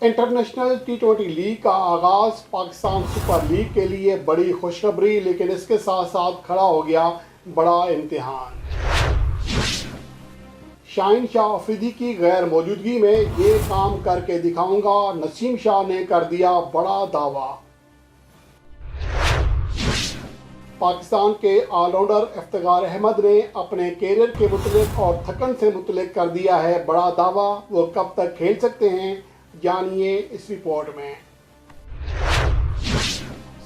International T20 league का आगाज़ Pakistan super league के लिए बड़ी खुशखबरी, लेकिन इसके साथ साथ खड़ा हो गया बड़ा इम्तिहान। शाहीन शाह अफरीदी की गैर मौजूदगी में ये काम करके दिखाऊंगा, नसीम शाह ने कर दिया बड़ा दावा। पाकिस्तान के ऑलराउंडर इफ्तिखार अहमद ने अपने कैरियर के मुतल्लिक और थकन से मुतल्लिक कर दिया है बड़ा दावा। वो कब तक खेल सकते हैं, जानिए इस रिपोर्ट में।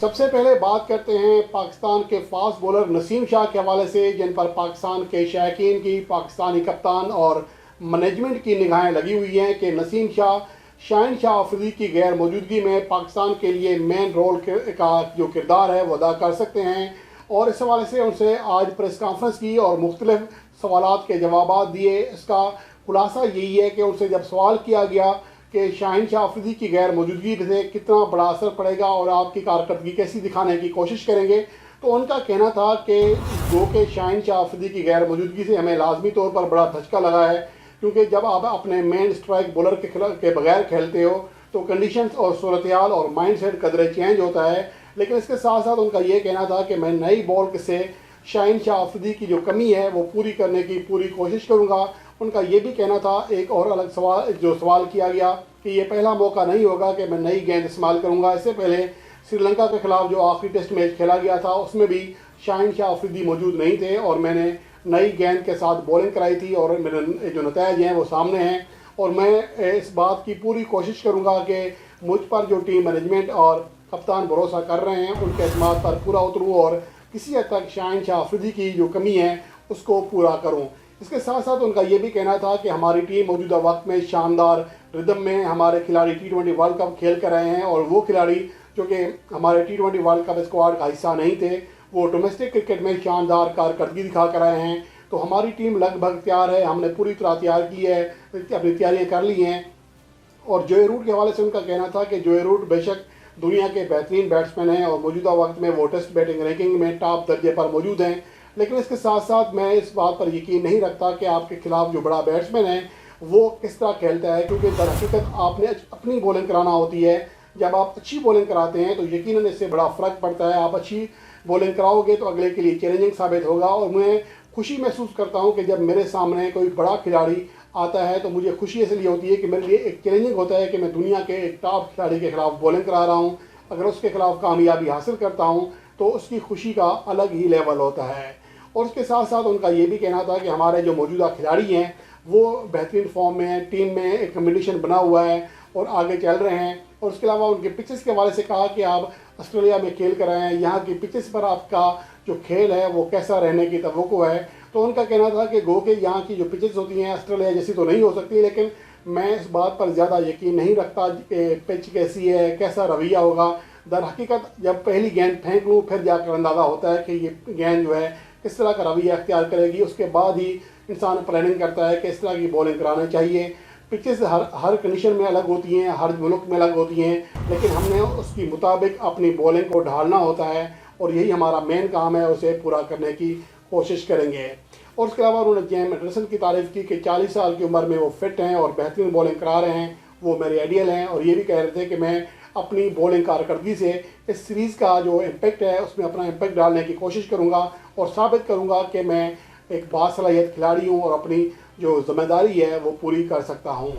सबसे पहले बात करते हैं पाकिस्तान के फास्ट बॉलर नसीम शाह के हवाले से, जिन पर पाकिस्तान के शायकीन की, पाकिस्तानी कप्तान और मैनेजमेंट की निगाहें लगी हुई हैं कि नसीम शाह शाहीन शाह अफरीदी की गैर मौजूदगी में पाकिस्तान के लिए मेन रोल का जो किरदार है वो अदा कर सकते हैं। और इस हवाले से उनसे आज प्रेस कॉन्फ्रेंस की और मुख्तलिफ सवालात के जवाब दिए। इसका खुलासा यही है कि उनसे जब सवाल किया गया कि शाहीन शाह अफरीदी की गैर मौजूदगी से कितना बड़ा असर पड़ेगा और आपकी कारकर्दगी कैसी दिखाने की कोशिश करेंगे, तो उनका कहना था कि जो कि शाहीन शाह अफरीदी की गैर मौजूदगी से हमें लाजमी तौर पर बड़ा धचका लगा है, क्योंकि जब आप अपने मेन स्ट्राइक बॉलर के बगैर खेलते हो तो कंडीशंस और सूरत हाल और माइंड सेट कदरे चेंज होता है। लेकिन इसके साथ साथ उनका ये कहना था कि मैं नई बॉल से शाहीन शाह अफरीदी की जो कमी है वो पूरी करने की पूरी कोशिश करूँगा। उनका ये भी कहना था, एक और अलग सवाल किया गया कि ये पहला मौका नहीं होगा कि मैं नई गेंद इस्तेमाल करूँगा। इससे पहले श्रीलंका के खिलाफ जो आखिरी टेस्ट मैच खेला गया था उसमें भी शाहीन शाह अफरीदी मौजूद नहीं थे और मैंने नई गेंद के साथ बॉलिंग कराई थी और मेरे जो नतीजे हैं वो सामने हैं। और मैं इस बात की पूरी कोशिश करूँगा कि मुझ पर जो टीम मैनेजमेंट और कप्तान भरोसा कर रहे हैं उनके एतमाद पर पूरा उतरूँ और किसी हद तक शाहीन शाह अफरीदी की जो कमी है उसको पूरा करूँ। इसके साथ साथ उनका ये भी कहना था कि हमारी टीम मौजूदा वक्त में शानदार रिदम में हमारे खिलाड़ी T20 वर्ल्ड कप खेल कर रहे हैं और वो खिलाड़ी जो कि हमारे T20 वर्ल्ड कप स्क्वाड का हिस्सा नहीं थे वो डोमेस्टिक क्रिकेट में शानदार कारकर्दगी दिखा कर आए हैं। तो हमारी टीम लगभग तैयार है, हमने पूरी तरह तैयार की है, अपनी तैयारियाँ कर ली हैं। और जोए रूट के हवाले से उनका कहना था कि जोए रूट बेशक दुनिया के बेहतरीन बैट्समैन हैं और मौजूदा वक्त में वो टेस्ट बैटिंग रैंकिंग में टॉप दर्जे पर मौजूद हैं, लेकिन इसके साथ साथ मैं इस बात पर यकीन नहीं रखता कि आपके खिलाफ जो बड़ा बैट्समैन है वो किस तरह खेलता है, क्योंकि दर हकीकत आपने अपनी बॉलिंग कराना होती है। जब आप अच्छी बॉलिंग कराते हैं तो यकीनन इससे बड़ा फ़र्क पड़ता है। आप अच्छी बॉलिंग कराओगे तो अगले के लिए चैलेंजिंग साबित होगा। और मैं खुशी महसूस करता हूं कि जब मेरे सामने कोई बड़ा खिलाड़ी आता है तो मुझे खुशी इसलिए होती है कि मेरे लिए एक चैलेंजिंग होता है कि मैं दुनिया के एक टॉप खिलाड़ी के खिलाफ बॉलिंग करा रहा हूँ। अगर उसके खिलाफ कामयाबी हासिल करता हूँ तो उसकी खुशी का अलग ही लेवल होता है। और उसके साथ साथ उनका ये भी कहना था कि हमारे जो मौजूदा खिलाड़ी हैं वो बेहतरीन फॉर्म में हैं, टीम में एक कम्बिनेशन बना हुआ है और आगे चल रहे हैं। और उसके अलावा उनके पिचेस के हवाले से कहा कि आप ऑस्ट्रेलिया में खेल कर आए हैं, यहाँ की पिचेस पर आपका जो खेल है वो कैसा रहने की तवक्को है। तो उनका कहना था कि गो के यहाँ की जो पिचेस होती हैं ऑस्ट्रेलिया जैसी तो नहीं हो सकती, लेकिन मैं इस बात पर ज़्यादा यकीन नहीं रखता कि पिच कैसी है, कैसा रवैया होगा। दर हकीकत जब पहली गेंद फेंक लूँ फिर जाकर अंदाज़ा होता है कि ये गेंद जो है किस तरह का रवैया अख्तियार करेगी, उसके बाद ही इंसान प्लानिंग करता है कि इस तरह की बॉलिंग कराना चाहिए। पिचेस हर कंडीशन में अलग होती हैं, हर मुल्क में अलग होती हैं, लेकिन हमने उसके मुताबिक अपनी बॉलिंग को ढालना होता है और यही हमारा मेन काम है, उसे पूरा करने की कोशिश करेंगे। और उसके अलावा उन्होंने जेम एंडरसन की तारीफ़ की कि 40 साल की उम्र में वो फिट हैं और बेहतरीन बॉलिंग करा रहे हैं, वो मेरे आइडियल हैं। और ये भी कह रहे थे कि मैं अपनी बॉलिंग कारकर्दगी से इस सीरीज़ का जो इम्पेक्ट है उसमें अपना इम्पेक्ट डालने की कोशिश करूँगा और साबित करूँगा कि मैं एक बासलाहियत खिलाड़ी हूँ और अपनी जो जिम्मेदारी है वो पूरी कर सकता हूँ।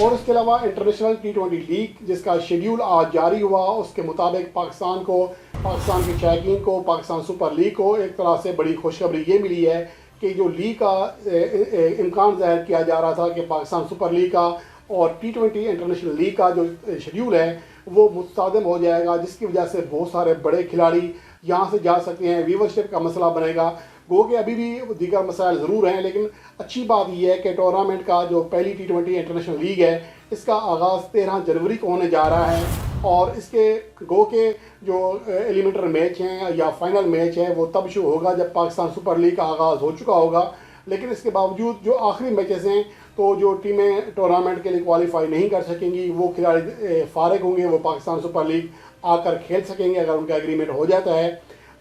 और इसके अलावा इंटरनेशनल T20 लीग जिसका शेड्यूल आज जारी हुआ, उसके मुताबिक पाकिस्तान के शायकीन को, पाकिस्तान सुपर लीग को एक तरह से बड़ी खुशखबरी ये मिली है कि जो लीग का इम्कान ज़ाहिर किया जा रहा था कि पाकिस्तान सुपर लीग का और T20 इंटरनेशनल लीग का जो शेड्यूल है वो मुतसादिम हो जाएगा, जिसकी वजह से बहुत सारे बड़े खिलाड़ी यहाँ से जा सकते हैं। व्यूवरशिप का मसला बनेगा। गो कि अभी भी दीगर मसाइल ज़रूर हैं, लेकिन अच्छी बात यह है कि टूर्नामेंट का जो पहली T20 इंटरनेशनल लीग है इसका आगाज़ 13 जनवरी को होने जा रहा है और इसके गो के जो एलिमिनेटर मैच हैं या फाइनल मैच है वो तब शुरू होगा जब पाकिस्तान सुपर लीग का आगाज़ हो चुका होगा। लेकिन इसके बावजूद जो आखिरी मैचेस हैं तो जो टीमें टूर्नामेंट के लिए क्वालिफाई नहीं कर सकेंगी वो खिलाड़ी फारिग होंगे, वो पाकिस्तान सुपर लीग आकर खेल सकेंगे अगर उनका एग्रीमेंट हो जाता है।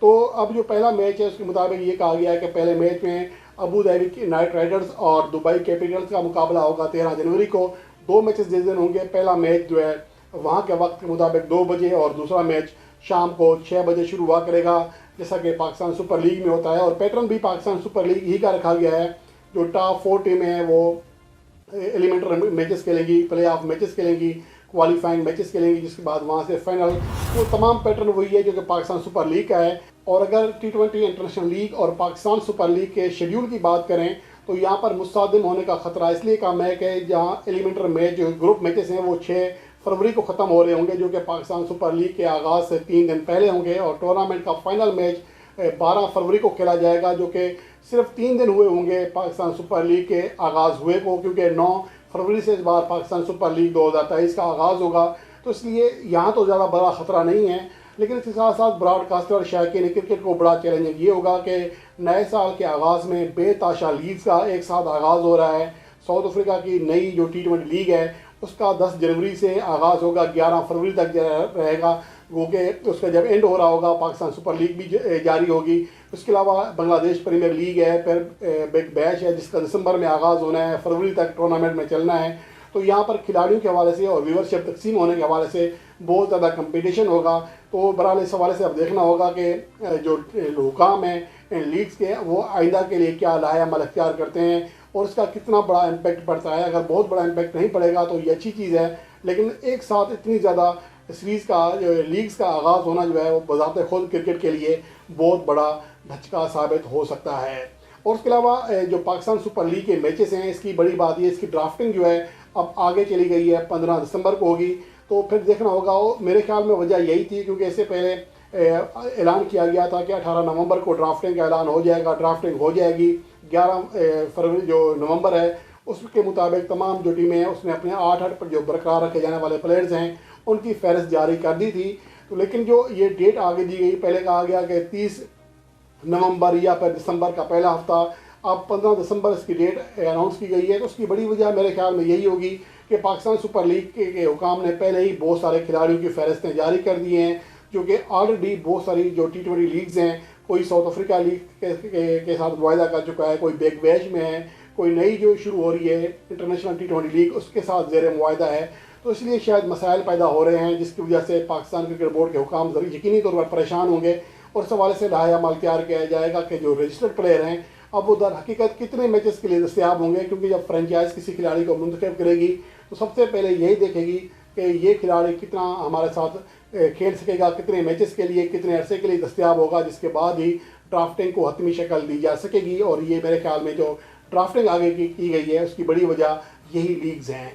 तो अब जो पहला मैच है उसके मुताबिक ये कहा गया है कि पहले मैच में अबू धाबी की नाइट राइडर्स और दुबई कैपिटल्स का मुकाबला होगा 13 जनवरी को। دو میچز جس دن ہوں گے، پہلا میچ جو ہے وہاں کے وقت کے مطابق 2 بجے اور دوسرا میچ شام کو 6 بجے شروع ہوا کرے گا، جیسا کہ پاکستان سپر لیگ میں ہوتا ہے۔ اور پیٹرن بھی پاکستان سپر لیگ ہی کا رکھا گیا ہے، جو ٹاپ 4 ٹیمیں ہیں وہ ایلیمنٹر میچز کھیلیں گی، پلے آف میچز کھیلیں گی، کوالیفائنگ میچز کھیلیں گی، جس کے بعد وہاں سے فائنل۔ وہ تمام پیٹرن وہی ہے جو کہ پاکستان سپر لیگ کا ہے۔ اور اگر T20 انٹرنیشنل لیگ اور پاکستان سپر لیگ کے شیڈیول کی بات کریں تو یہاں پر مصادم ہونے کا خطرہ اس لیے کم ہے کہ جہاں ایلیمنٹر میچ جو گروپ میچز ہیں وہ 6 فروری کو ختم ہو رہے ہوں گے، جو کہ پاکستان سپر لیگ کے آغاز سے 3 دن پہلے ہوں گے، اور ٹورنامنٹ کا فائنل میچ 12 فروری کو کھیلا جائے گا، جو کہ صرف 3 دن ہوئے ہوں گے پاکستان سپر لیگ کے آغاز ہوئے کو، کیونکہ 9 فروری سے اس بار پاکستان سپر لیگ 2023 کا آغاز ہوگا۔ تو اس لیے یہاں تو زیادہ بڑا خطرہ نہیں ہے، لیکن اس کے ساتھ ساتھ براڈ کاسٹر اور شائقین کرکٹ کو بڑا چیلنج یہ ہوگا کہ نئے سال کے آغاز میں بے تحاشا لیگز کا ایک ساتھ آغاز ہو رہا ہے۔ ساؤتھ افریقہ کی نئی جو T20 لیگ ہے اس کا 10 جنوری سے آغاز ہوگا، 11 فروری تک رہے گا، وہ کہ اس کا جب اینڈ ہو رہا ہوگا پاکستان سپر لیگ بھی جاری ہوگی۔ اس کے علاوہ بنگلہ دیش پریمیئر لیگ ہے، پھر بگ بیش ہے جس کا دسمبر میں آغاز ہونا ہے، فروری تک ٹورنامنٹ میں چلنا ہے۔ تو یہاں پر کھلاڑیوں کے حوالے سے اور ویورشپ تقسیم ہونے کے حوالے سے بہت زیادہ کمپٹیشن ہوگا۔ تو برحال اس حوالے سے اب دیکھنا ہوگا کہ جو حکام ہیں ان لیگز کے وہ آئندہ کے لیے کیا لائحہ عمل اختیار کرتے ہیں اور اس کا کتنا بڑا امپیکٹ پڑتا ہے۔ اگر بہت بڑا امپیکٹ نہیں پڑے گا تو یہ اچھی چیز ہے، لیکن ایک ساتھ اتنی زیادہ سیریز کا لیگز کا آغاز ہونا جو ہے وہ بذات خود کرکٹ کے لیے بہت بڑا دھچکا ثابت ہو سکتا ہے۔ اور اس کے علاوہ جو پاکستان سپر لیگ کے میچز ہیں، اس کی بڑی بات یہ اس کی ڈرافٹنگ جو ہے اب آگے چلی گئی ہے، 15 دسمبر کو ہوگی۔ تو پھر دیکھنا ہوگا، میرے خیال میں وجہ یہی تھی کیونکہ اس سے پہلے اعلان کیا گیا تھا کہ 18 نومبر کو ڈرافٹنگ کا اعلان ہو جائے گا، ڈرافٹنگ ہو جائے گی 11 فروری جو نومبر ہے اس کے مطابق تمام جو ٹیمیں ہیں اس نے اپنے 8 پر جو برقرار رکھے جانے والے پلیئرز ہیں ان کی فہرست جاری کر دی تھی۔ تو لیکن جو یہ ڈیٹ آگے دی گئی، پہلے کہا گیا کہ 30 نومبر یا پھر دسمبر کا پہلا ہفتہ، اب 15 دسمبر اس کی ڈیٹ اناؤنس کی گئی ہے۔ تو اس کی بڑی وجہ میرے خیال میں یہی ہوگی کہ پاکستان سپر لیگ کے حکام نے پہلے ہی بہت سارے کھلاڑیوں کی فہرستیں جاری کر دی ہیں، جو کہ آلریڈی بہت ساری جو T20 لیگز ہیں، کوئی ساؤتھ افریقہ لیگ کے ساتھ معاہدہ کر چکا ہے، کوئی بگ بیش میں ہے، کوئی نئی جو شروع ہو رہی ہے انٹرنیشنل T20 لیگ اس کے ساتھ زیر معاہدہ ہے۔ تو اس لیے شاید مسائل پیدا ہو رہے ہیں جس کی وجہ سے پاکستان کرکٹ بورڈ کے حکام یقینی طور پر پریشان ہوں گے، اور اس حوالے سے لائحہ عمل تیار کیا جائے گا کہ جو رجسٹرڈ پلیئر ہیں اب وہ در حقیقت کتنے میچز کے لیے دستیاب ہوں گے، کیونکہ جب فرنچائز کسی کھلاڑی کو منتخب کرے گی تو سب سے پہلے یہی دیکھے گی کہ یہ کھلاڑی کتنا ہمارے ساتھ کھیل سکے گا، کتنے میچز کے لیے کتنے عرصے کے لیے دستیاب ہوگا، جس کے بعد ہی ڈرافٹنگ کو حتمی شکل دی جا سکے گی۔ اور یہ میرے خیال میں جو ڈرافٹنگ آگے کی گئی ہے اس کی بڑی وجہ یہی لیگز ہیں۔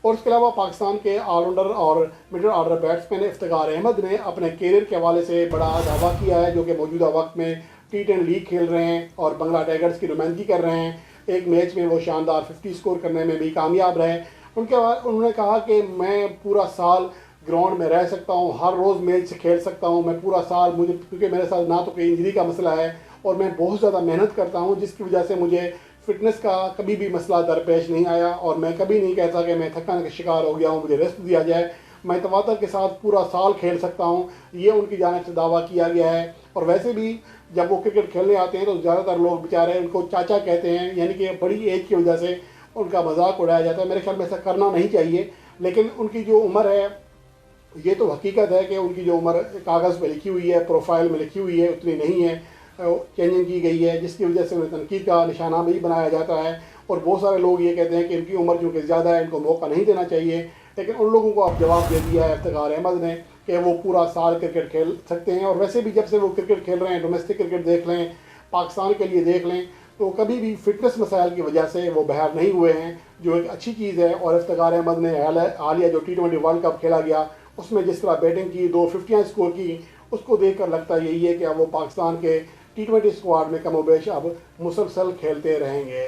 اور اس کے علاوہ پاکستان کے آل راؤنڈر اور middle order batsman Iftikhar Ahmed نے اپنے کیریئر کے حوالے سے بڑا دعویٰ کیا ہے، جو کہ موجودہ وقت میں T10 لیگ کھیل رہے ہیں اور بنگلہ ٹائگرز کی نمائندگی کر رہے ہیں۔ ایک میچ میں وہ شاندار 50 سکور کرنے میں بھی کامیاب رہے۔ انہوں نے کہا کہ میں پورا سال گراؤنڈ میں رہ سکتا ہوں، ہر روز میچ سے کھیل سکتا ہوں، میں پورا سال کیونکہ میرے ساتھ نہ تو کوئی انجری کا مسئلہ ہے اور میں بہت زیادہ محنت کرتا ہوں، جس کی وجہ سے مجھے فٹنس کا کبھی بھی مسئلہ درپیش نہیں آیا، اور میں کبھی نہیں کہتا کہ میں تھکان کا شکار ہو گیا ہوں، مجھے ریسٹ دیا جائے، میں تواتر کے ساتھ پورا سال کھیل سکتا ہوں، یہ ان کی جانب سے دعویٰ کیا گیا ہے۔ اور ویسے بھی جب وہ کرکٹ کھیلنے آتے ہیں تو زیادہ تر لوگ بیچارے ان کو چاچا کہتے ہیں، یعنی کہ بڑی ایج کی وجہ سے ان کا مذاق اڑایا جاتا ہے۔ میرے خیال میں ایسا کرنا نہیں چاہیے، لیکن ان کی جو عمر ہے یہ تو حقیقت ہے کہ ان کی جو عمر کاغذ پہ لکھی ہوئی ہے، پروفائل میں لکھی ہوئی ہے، اتنی نہیں ہے، چینجنگ کی گئی ہے، جس کی وجہ سے انہیں تنقید کا نشانہ بھی بنایا جاتا ہے۔ اور بہت سارے لوگ یہ کہتے ہیں کہ ان کی عمر چونکہ زیادہ ہے ان کو موقع نہیں دینا چاہیے، لیکن ان لوگوں کو اب جواب دے دیا ہے افتخار احمد نے کہ وہ پورا سال کرکٹ کھیل سکتے ہیں۔ اور ویسے بھی جب سے وہ کرکٹ کھیل رہے ہیں، ڈومیسٹک کرکٹ دیکھ لیں، پاکستان کے لیے دیکھ لیں، تو کبھی بھی فٹنس مسائل کی وجہ سے وہ باہر نہیں ہوئے ہیں، جو ایک اچھی چیز ہے۔ اور افتخار احمد نے حالیہ جو T20 ورلڈ کپ کھیلا گیا اس میں جس طرح بیٹنگ کی، 2 50 اسکور کی، اس کو دیکھ کر لگتا یہی ہے کہ اب وہ پاکستان کے T20 اسکواڈ میں کم و بیش اب مسلسل کھیلتے رہیں گے۔